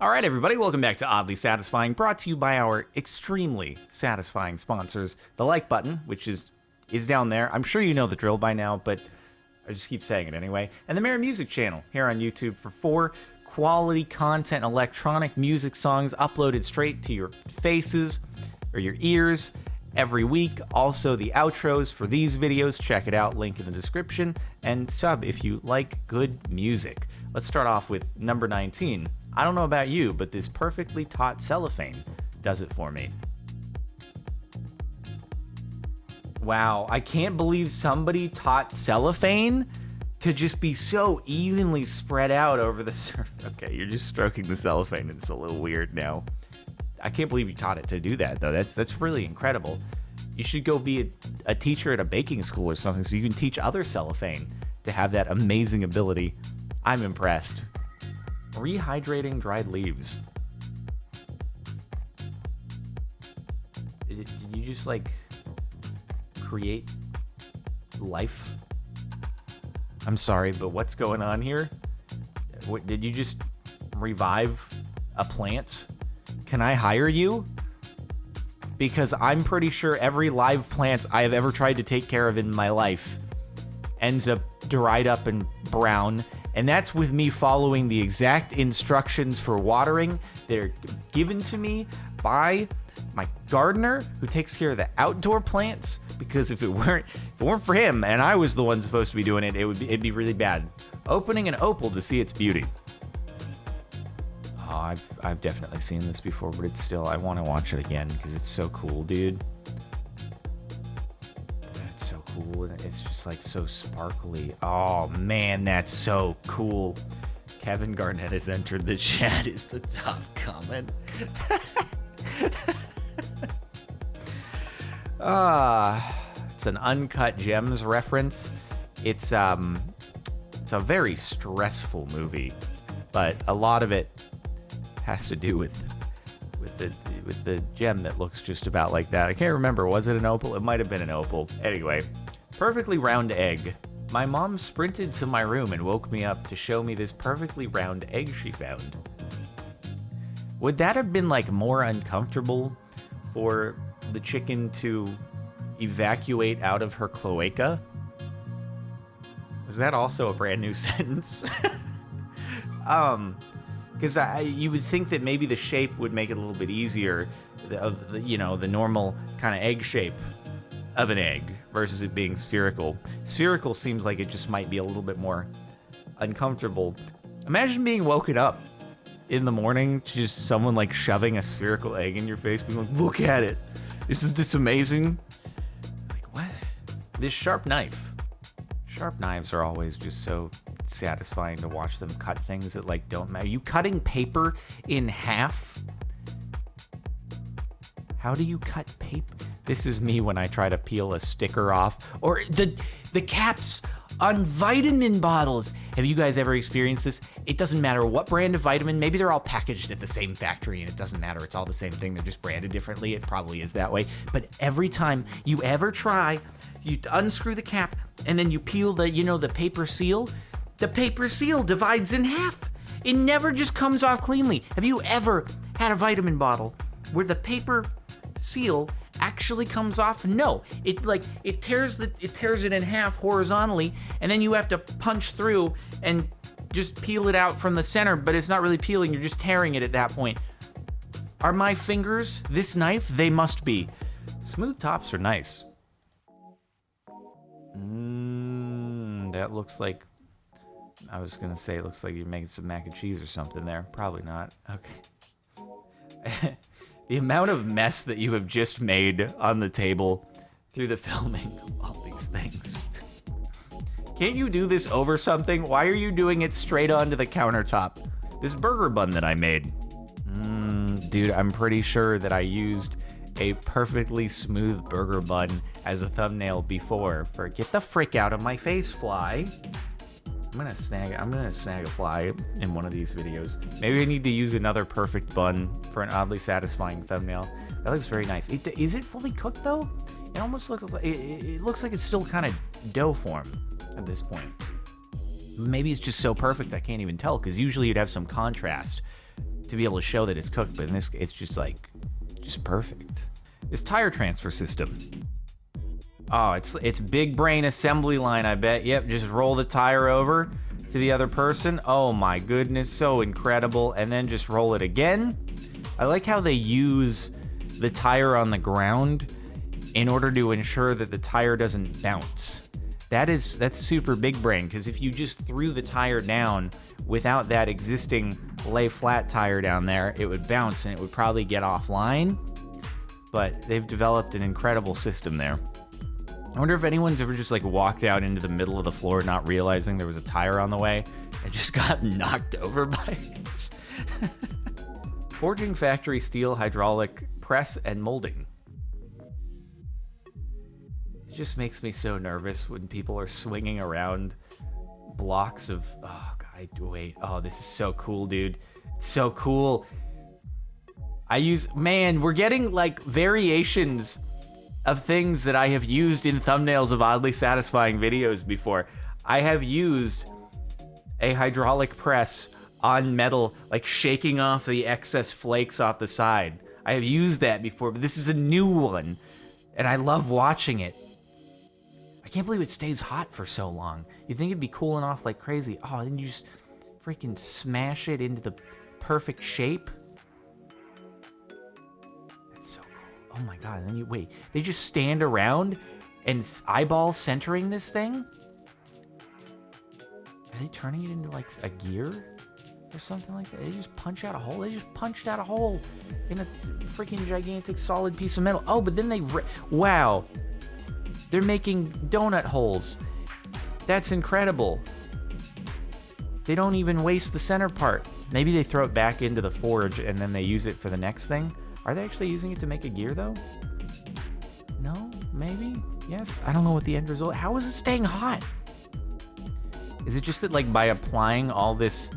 All right, everybody, welcome back to Oddly Satisfying, brought to you by our extremely satisfying sponsors. The like button, which is down there. I'm sure you know the drill by now, but I just keep saying it anyway. And the Mirror Music channel here on YouTube for 4 quality content electronic music songs uploaded straight to your faces or your ears every week. Also, the outros for these videos. Check it out, link in the description. And sub if you like good music. Let's start off with number 19. I don't know about you, but this perfectly taut cellophane does it for me. Wow, I can't believe somebody taught cellophane to just be so evenly spread out over the surface. Okay, you're just stroking the cellophane. It's a little weird now. I can't believe you taught it to do that, though. That's really incredible. You should go be a teacher at a baking school or something so you can teach other cellophane to have that amazing ability. I'm impressed. Rehydrating dried leaves. Did you just, like, create life? I'm sorry, but what's going on here? What, did you just revive a plant? Can I hire you? Because I'm pretty sure every live plant I have ever tried to take care of in my life ends up dried up and brown. And that's with me following the exact instructions for watering that are given to me by my gardener who takes care of the outdoor plants. Because if it weren't for him and I was the one supposed to be doing it, it'd be really bad. Opening an opal to see its beauty. Oh, I've definitely seen this before, but it's still, I want to watch it again because it's so cool, dude. That's so cool, and it's just like so sparkly. Oh man, that's so cool. Kevin Garnett has entered the chat is the top comment. It's an Uncut Gems reference. It's a very stressful movie, but a lot of it has to do with the gem that looks just about like that. I can't remember. Was it an opal? It might have been an opal. Anyway, perfectly round egg. My mom sprinted to my room and woke me up to show me this perfectly round egg she found. Would that have been like more uncomfortable for the chicken to evacuate out of her cloaca? Was that also a brand new sentence? Because you would think that maybe the shape would make it a little bit easier of the normal kind of egg shape of an egg versus it being spherical. Spherical seems like it just might be a little bit more uncomfortable. Imagine being woken up in the morning to just someone like shoving a spherical egg in your face, being like, "Look at it! Isn't this amazing?" Like, what? This sharp knife. Sharp knives are always just so satisfying to watch them cut things that like don't matter. You cutting paper in half? How do you cut paper? This is me when I try to peel a sticker off, or the caps on vitamin bottles. Have you guys ever experienced this? It doesn't matter what brand of vitamin. Maybe they're all packaged at the same factory and it doesn't matter. It's all the same thing. They're just branded differently. It probably is that way. But every time you ever try, you unscrew the cap and then you peel the paper seal. The paper seal divides in half. It never just comes off cleanly. Have you ever had a vitamin bottle where the paper seal actually comes off? No, it tears it in half horizontally, and then you have to punch through and just peel it out from the center, but it's not really peeling, you're just tearing it at that point. Are my fingers this knife? They must be. Smooth tops are nice. That looks like, I was gonna say it looks like you're making some mac and cheese or something there. Probably not. Okay. The amount of mess that you have just made on the table through the filming of all these things. Can't you do this over something? Why are you doing it straight onto the countertop? This burger bun that I made. Dude, I'm pretty sure that I used a perfectly smooth burger bun as a thumbnail before for get the frick out of my face, fly. I'm gonna snag a fly in one of these videos. Maybe I need to use another perfect bun for an oddly satisfying thumbnail. That looks very nice. Is it fully cooked though? It almost looks like it looks like it's still kind of dough form at this point. Maybe it's just so perfect I can't even tell, because usually you'd have some contrast to be able to show that it's cooked, but in this, it's just perfect. This tire transfer system. Oh, it's big brain assembly line, I bet. Yep, just roll the tire over to the other person. Oh my goodness, so incredible. And then just roll it again. I like how they use the tire on the ground in order to ensure that the tire doesn't bounce. That's super big brain, because if you just threw the tire down without that existing lay flat tire down there, it would bounce and it would probably get offline. But they've developed an incredible system there. I wonder if anyone's ever just like walked out into the middle of the floor not realizing there was a tire on the way and just got knocked over by it. Forging factory steel hydraulic press and molding. It just makes me so nervous when people are swinging around blocks of, oh God, wait, oh, this is so cool, dude. It's so cool. We're getting like variations of things that I have used in thumbnails of oddly satisfying videos before. I have used a hydraulic press on metal, like shaking off the excess flakes off the side. I have used that before, but this is a new one, and I love watching it. I can't believe it stays hot for so long. You'd think it'd be cooling off like crazy. Oh, then you just freaking smash it into the perfect shape. That's so cool. Oh my God, and then they just stand around and eyeball centering this thing? Are they turning it into like a gear or something like that? They just punch out a hole? They just punched out a hole in a freaking gigantic solid piece of metal. Oh, but then wow. They're making donut holes. That's incredible. They don't even waste the center part. Maybe they throw it back into the forge and then they use it for the next thing. Are they actually using it to make a gear though? No? Maybe? Yes? I don't know what the end result. How is it staying hot? Is it just that like by applying all this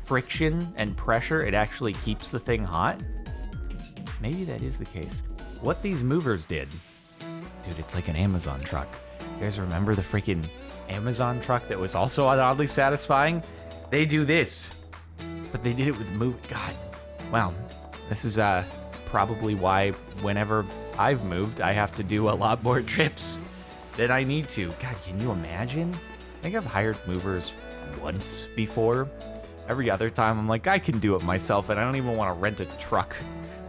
friction and pressure, it actually keeps the thing hot? Maybe that is the case. What these movers did, dude, it's like an Amazon truck. You guys remember the freaking Amazon truck that was also oddly satisfying? They do this, but they did it with God, wow. This is probably why whenever I've moved, I have to do a lot more trips than I need to. God, can you imagine? I think I've hired movers once before. Every other time, I'm like, I can do it myself, and I don't even want to rent a truck.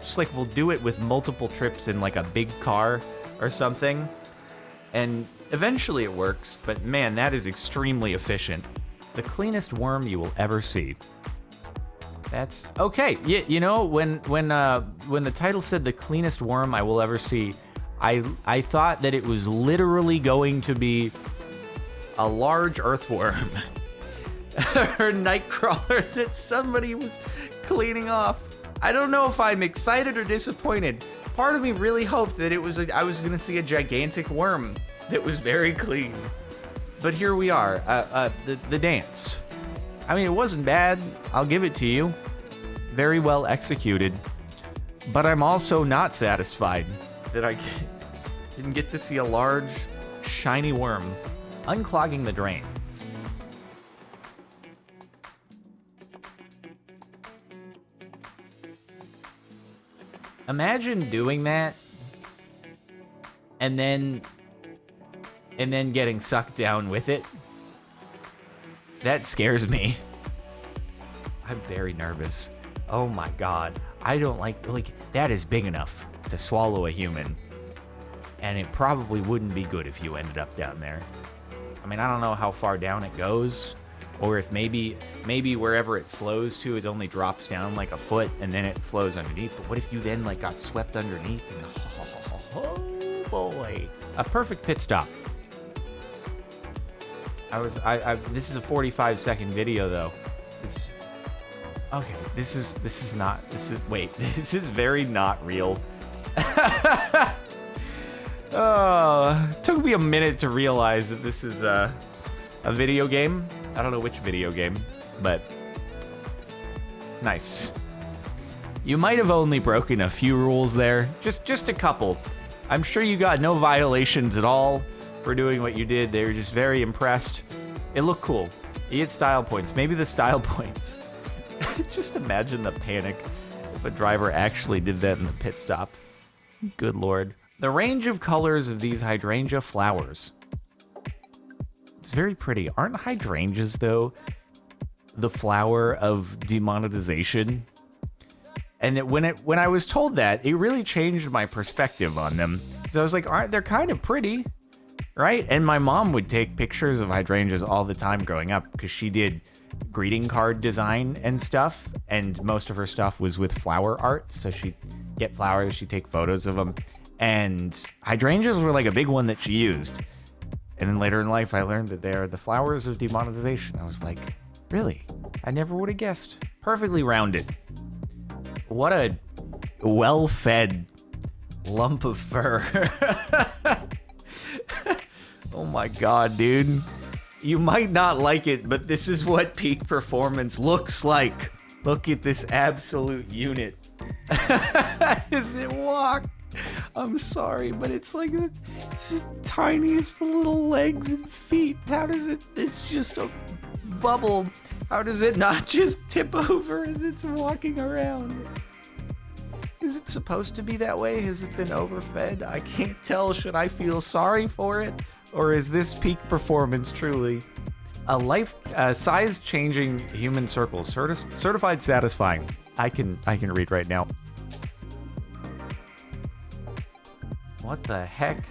Just like, we'll do it with multiple trips in like a big car or something, and eventually it works, but man, that is extremely efficient. The cleanest worm you will ever see. That's okay. Yeah, you know, when the title said the cleanest worm I will ever see, I thought that it was literally going to be a large earthworm or nightcrawler that somebody was cleaning off. I don't know if I'm excited or disappointed. Part of me really hoped that I was gonna see a gigantic worm that was very clean. But here we are, the dance. I mean, it wasn't bad, I'll give it to you. Very well executed. But I'm also not satisfied that I didn't get to see a large, shiny worm. Unclogging the drain. Imagine doing that and then getting sucked down with it. That scares me. I'm very nervous. Oh my God. I don't like that is big enough to swallow a human. And it probably wouldn't be good if you ended up down there. I mean, I don't know how far down it goes, or if maybe wherever it flows to, it only drops down like a foot and then it flows underneath. But what if you then like got swept underneath and oh boy. A perfect pit stop. This is a 45-second video though. Okay, this is very not real. Oh, it took me a minute to realize that this is a video game. I don't know which video game, but nice. You might have only broken a few rules there, just a couple. I'm sure you got no violations at all for doing what you did. They were just very impressed. It looked cool. You get style points. Maybe the style points Just imagine the panic if a driver actually did that in the pit stop. Good Lord. The range of colors of these hydrangea flowers. It's very pretty. Aren't hydrangeas, though, the flower of demonetization? And when I was told that, it really changed my perspective on them. So I was like, they're kind of pretty, right? And my mom would take pictures of hydrangeas all the time growing up because she did greeting card design and stuff, and most of her stuff was with flower art. So she'd get flowers, she'd take photos of them, and hydrangeas were like a big one that she used. And then later in life, I learned that they are the flowers of demonetization. I was like, really? I never would have guessed. Perfectly rounded. What a well-fed lump of fur. Oh my God, dude. You might not like it, but this is what peak performance looks like. Look at this absolute unit. As it walks. I'm sorry, but it's like the tiniest little legs and feet. How does it, it's just a bubble. How does it not just tip over as it's walking around? Is it supposed to be that way? Has it been overfed? I can't tell. Should I feel sorry for it? Or is this peak performance truly a size-changing human circle? Certified satisfying. I can read right now. What the heck?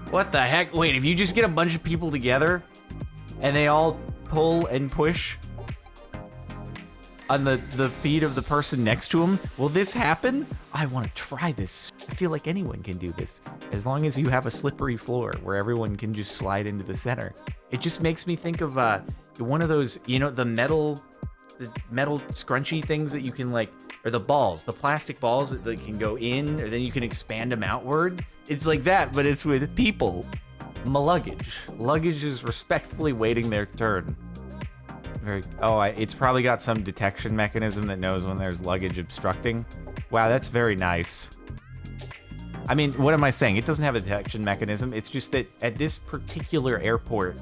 What the heck? Wait, if you just get a bunch of people together and they all pull and push on the feet of the person next to them, will this happen? I want to try this. I feel like anyone can do this, as long as you have a slippery floor where everyone can just slide into the center. It just makes me think of one of those, you know, the metal scrunchy things that you can like, or the balls, the plastic balls that can go in, or then you can expand them outward. It's like that, but it's with people. My luggage. Luggage is respectfully waiting their turn. It's probably got some detection mechanism that knows when there's luggage obstructing. Wow, that's very nice. I mean, what am I saying? It doesn't have a detection mechanism. It's just that at this particular airport,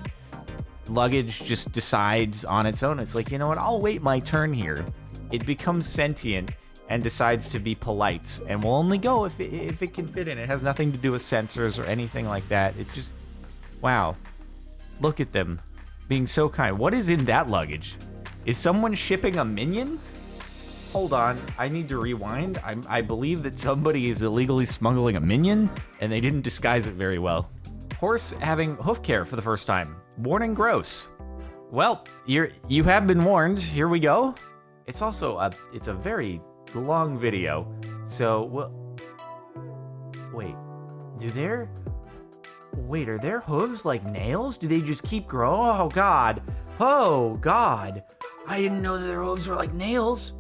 luggage just decides on its own. It's like, you know what? I'll wait my turn here. It becomes sentient and decides to be polite, and will only go if it can fit in. It has nothing to do with sensors or anything like that. It's just, wow. Look at them being so kind. What is in that luggage? Is someone shipping a minion? Hold on, I need to rewind. I believe that somebody is illegally smuggling a minion, and they didn't disguise it very well. Horse having hoof care for the first time. Warning gross. Well, you have been warned. Here we go. It's also it's a very long video. So, well, wait, are their hooves like nails? Do they just keep growing? Oh God. Oh God. I didn't know that their hooves were like nails.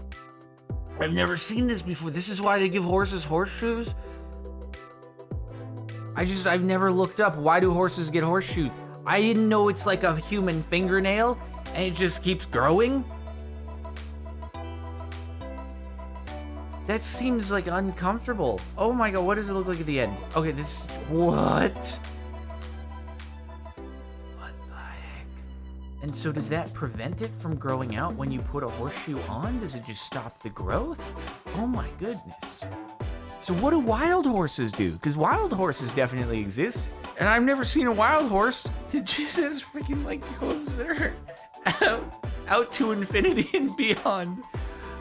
I've never seen this before. This is why they give horses horseshoes? I've never looked up, why do horses get horseshoes? I didn't know it's like a human fingernail and it just keeps growing. That seems like uncomfortable. Oh my God, what does it look like at the end? Okay, what? What the heck? And so does that prevent it from growing out when you put a horseshoe on? Does it just stop the growth? Oh my goodness. So what do wild horses do? Because wild horses definitely exist. And I've never seen a wild horse that just has freaking like hooves that are out to infinity and beyond.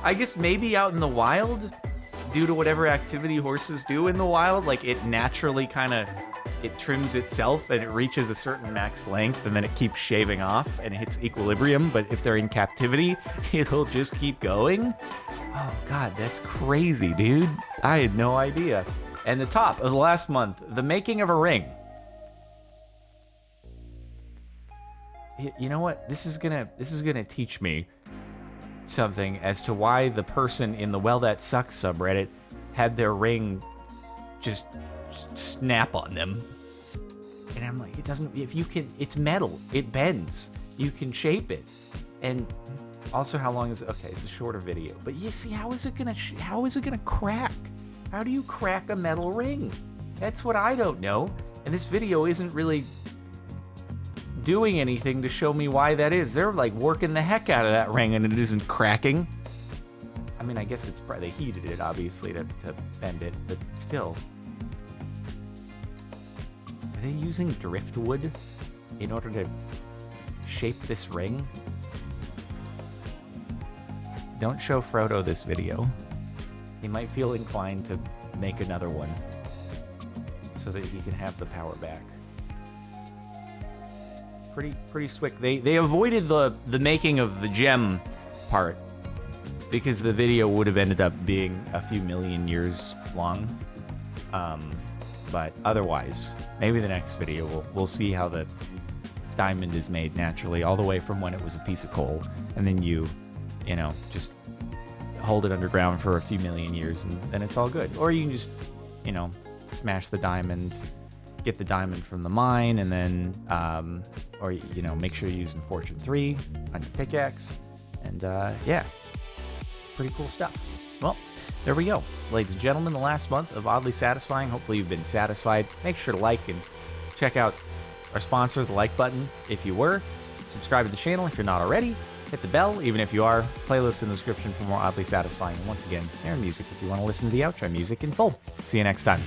I guess maybe out in the wild, due to whatever activity horses do in the wild, like it naturally it trims itself and it reaches a certain max length and then it keeps shaving off and it hits equilibrium. But if they're in captivity, it'll just keep going. Oh God, that's crazy, dude. I had no idea. And the top of the last month, the making of a ring. You know what? This is gonna teach me something as to why the person in the Well That Sucks subreddit had their ring just snap on them. And I'm like, it doesn't, it's metal, it bends, you can shape it. And also, how long is it? Okay, it's a shorter video, but you see, how is it gonna crack? How do you crack a metal ring? That's what I don't know. And this video isn't really doing anything to show me why that is. They're like working the heck out of that ring and it isn't cracking. I mean, I guess it's probably, they heated it obviously to bend it, but still. Are they using driftwood in order to shape this ring? Don't show Frodo this video. He might feel inclined to make another one so that he can have the power back. Pretty slick. They avoided the making of the gem part because the video would have ended up being a few million years long. But otherwise, maybe the next video we'll see how the diamond is made naturally, all the way from when it was a piece of coal, and then you know, just hold it underground for a few million years, and then it's all good. Or you can just, you know, smash the diamond, get the diamond from the mine, and then, or, you know, make sure you're using Fortune 3 on your pickaxe, and, yeah, pretty cool stuff. Well, there we go. Ladies and gentlemen, the last month of Oddly Satisfying. Hopefully you've been satisfied. Make sure to like and check out our sponsor, the like button, if you were. Subscribe to the channel if you're not already. Hit the bell, even if you are. Playlist in the description for more Oddly Satisfying. And once again, air music if you want to listen to the outro music in full. See you next time.